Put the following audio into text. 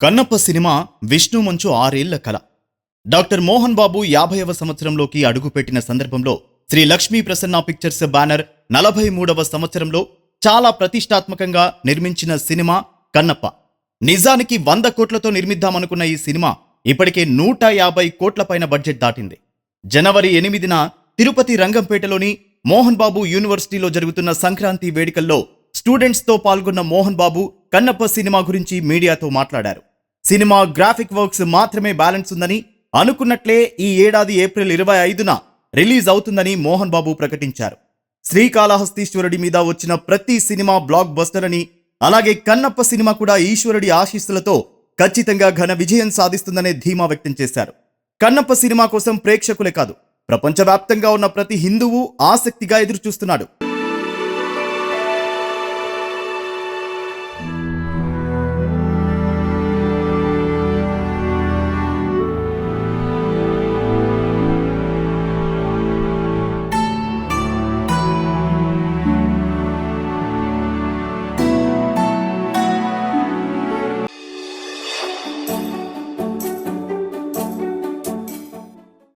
Kannappa cinema Vishnu మంచు 6 ఏళ్ల కల. డాక్టర్ మోహన్ బాబు 50వ సంవత్సరంలోకి అడుగుపెట్టిన సందర్భంలో శ్రీ లక్ష్మీ ప్రసన్న పిక్చర్స్ బ్యానర్ 43వ సంవత్సరంలో చాలా ప్రతిష్టాత్మకంగా నిర్మించిన సినిమా కన్నప్ప. నిజానికి 100 కోట్లతో నిర్మిద్దామనుకున్న ఈ సినిమా ఇప్పటికే 150 కోట్ల పైన బడ్జెట్ దాటింది. జనవరి 8న తిరుపతి రంగంపేటలోని మోహన్ బాబు యూనివర్సిటీలో జరుగుతున్న సంక్రాంతి వేడుకల్లో స్టూడెంట్స్ తో పాల్గొన్న మోహన్ బాబు కన్నప్ప సినిమా గురించి మీడియాతో మాట్లాడారు. సినిమా గ్రాఫిక్ వర్క్స్ మాత్రమే బ్యాలెన్స్ ఉందని, అనుకున్నట్లే ఈ ఏడాది ఏప్రిల్ 25న రిలీజ్ అవుతుందని మోహన్ బాబు ప్రకటించారు. శ్రీకాళహస్తీశ్వరుడి మీద వచ్చిన ప్రతి సినిమా బ్లాక్ బస్టర్ అని, అలాగే కన్నప్ప సినిమా కూడా ఈశ్వరుడి ఆశీస్సులతో ఖచ్చితంగా ఘన విజయం సాధిస్తుందనే ధీమా వ్యక్తం చేశారు. కన్నప్ప సినిమా కోసం ప్రేక్షకులే కాదు, ప్రపంచవ్యాప్తంగా ఉన్న ప్రతి హిందువు ఆసక్తిగా ఎదురుచూస్తున్నాడు.